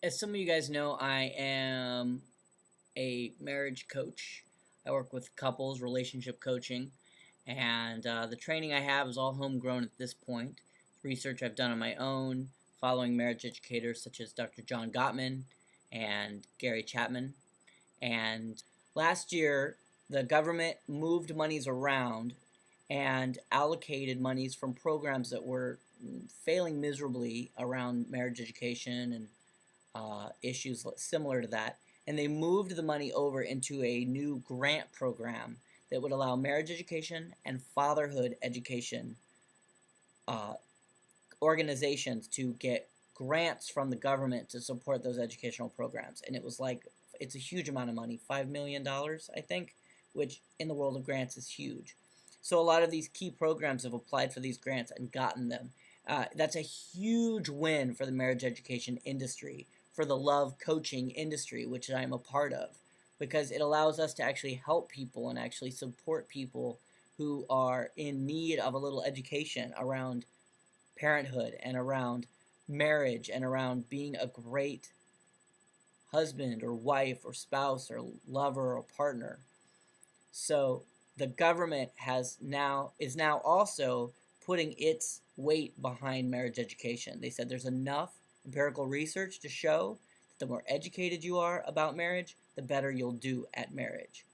As some of you guys know, I am a marriage coach. I work with couples, relationship coaching, and the training I have is all homegrown at this point. It's research I've done on my own, following marriage educators such as Dr. John Gottman and Gary Chapman. And last year, the government moved monies around and allocated monies from programs that were failing miserably around marriage education and issues similar to that, and they moved the money over into a new grant program that would allow marriage education and fatherhood education uh, organizations to get grants from the government to support those educational programs. And it was like, it's a huge amount of money, $5 million, I think, which in the world of grants is huge. So a lot of these key programs have applied for these grants and gotten them. That's a huge win for the marriage education industry, for the love coaching industry, which I'm a part of, because it allows us to actually help people and actually support people who are in need of a little education around parenthood and around marriage and around being a great husband or wife or spouse or lover or partner. So the government is now also putting its weight behind marriage education. They said there's enough empirical research to show that the more educated you are about marriage, the better you'll do at marriage.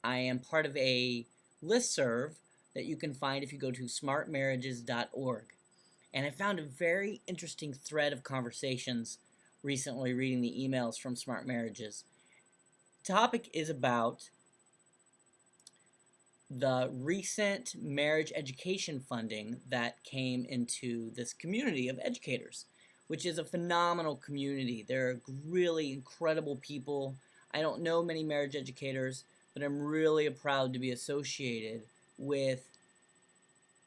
I am part of a listserv that you can find if you go to smartmarriages.org. And I found a very interesting thread of conversations recently reading the emails from Smart Marriages. The topic is about the recent marriage education funding that came into this community of educators, which is a phenomenal community. They're really incredible people. I don't know many marriage educators, but I'm really proud to be associated with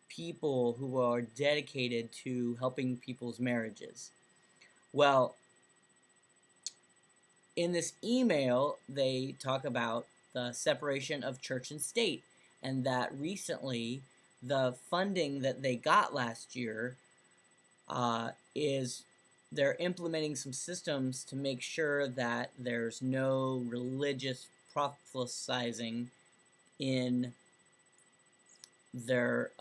people who are dedicated to helping people's marriages. Well, in this email, they talk about the separation of church and state, and that recently the funding that they got last year is they're implementing some systems to make sure that there's no religious proselytizing in their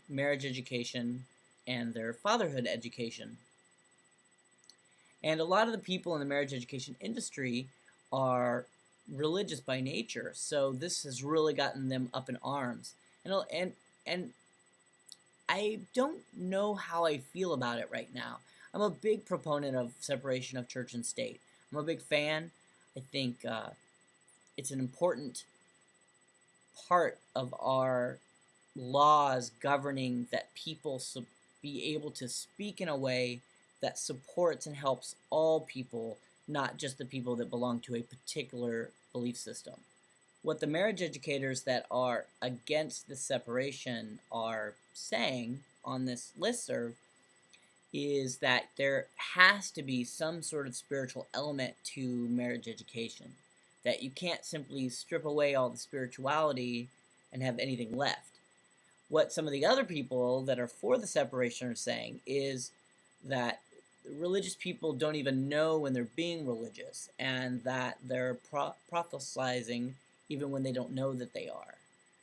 marriage education and their fatherhood education. And a lot of the people in the marriage education industry are religious by nature, so this has really gotten them up in arms. And I don't know how I feel about it right now. I'm a big proponent of separation of church and state. I'm a big fan. I think it's an important part of our laws governing that people be able to speak in a way that supports and helps all people, not just the people that belong to a particular belief system. What the marriage educators that are against the separation are saying on this listserv is that there has to be some sort of spiritual element to marriage education, that you can't simply strip away all the spirituality and have anything left. What some of the other people that are for the separation are saying is that religious people don't even know when they're being religious, and that they're proselytizing even when they don't know that they are.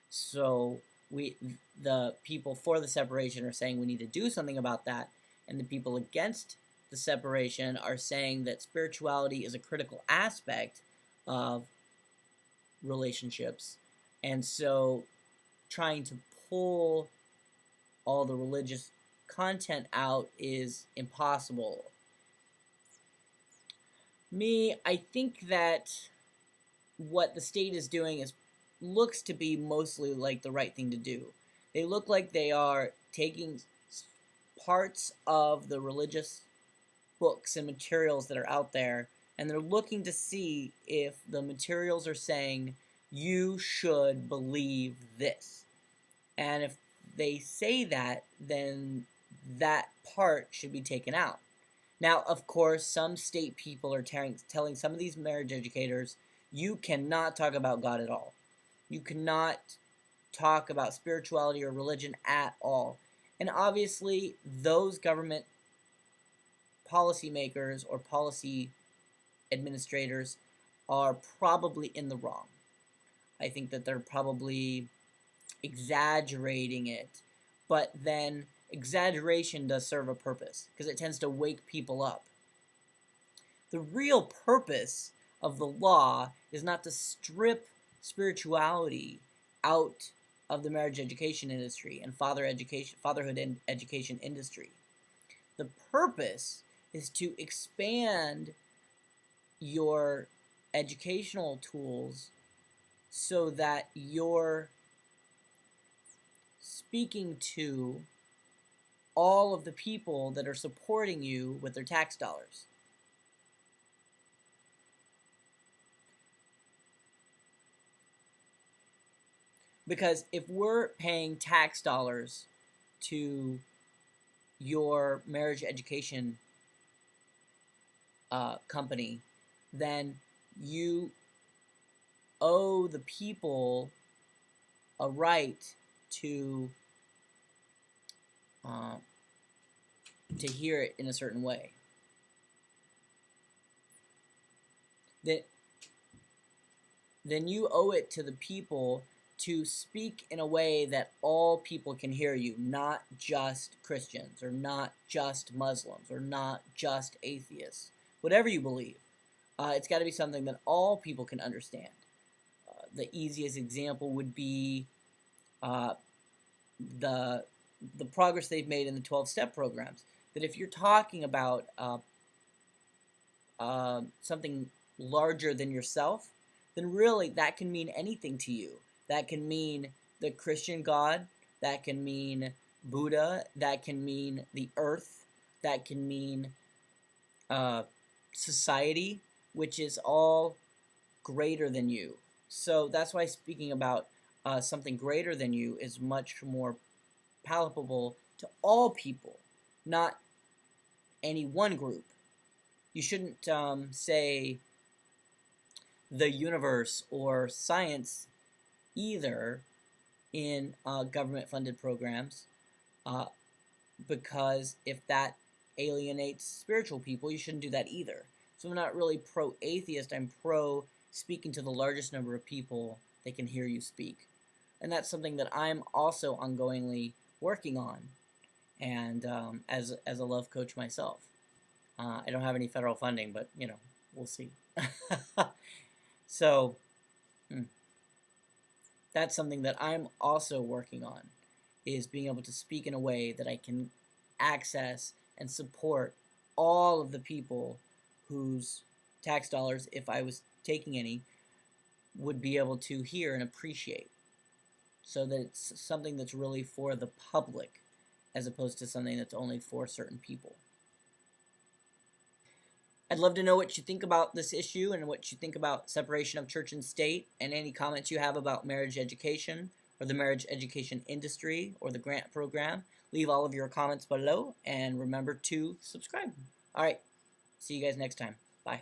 So the people for the separation are saying we need to do something about that, and the people against the separation are saying that spirituality is a critical aspect of relationships, and so trying to pull all the religious content out is impossible. I think that what the state is doing looks to be mostly like the right thing to do. They look like they are taking parts of the religious books and materials that are out there, and they're looking to see if the materials are saying you should believe this. And if they say that, then that part should be taken out. Now, of course, some state people are telling some of these marriage educators, you cannot talk about God at all. You cannot talk about spirituality or religion at all. And obviously, those government policymakers or policy administrators are probably in the wrong. I think that they're probably exaggerating it, but then exaggeration does serve a purpose because it tends to wake people up. The real purpose of the law is not to strip spirituality out of the marriage education industry and fatherhood education industry. The purpose is to expand your educational tools so that you're speaking to all of the people that are supporting you with their tax dollars. Because if we're paying tax dollars to your marriage education company, then you owe the people a right to hear it in a certain way. Then you owe it to the people to speak in a way that all people can hear you, not just Christians, or not just Muslims, or not just atheists. Whatever you believe, it's got to be something that all people can understand. The easiest example would be the progress they've made in the 12-step programs. That if you're talking about something larger than yourself, then really that can mean anything to you. That can mean the Christian God, that can mean Buddha, that can mean the earth, that can mean society, which is all greater than you. So that's why speaking about something greater than you is much more palatable to all people, not any one group. You shouldn't say the universe or science either in government-funded programs, because if that alienates spiritual people, you shouldn't do that either. So I'm not really pro-atheist, I'm pro-speaking to the largest number of people that can hear you speak. And that's something that I'm also ongoingly working on, and as a love coach myself. I don't have any federal funding, but, you know, we'll see. So, that's something that I'm also working on, is being able to speak in a way that I can access and support all of the people whose tax dollars, if I was taking any, would be able to hear and appreciate. So that it's something that's really for the public, as opposed to something that's only for certain people. I'd love to know what you think about this issue and what you think about separation of church and state, and any comments you have about marriage education or the marriage education industry or the grant program. Leave all of your comments below, and remember to subscribe. All right, see you guys next time. Bye.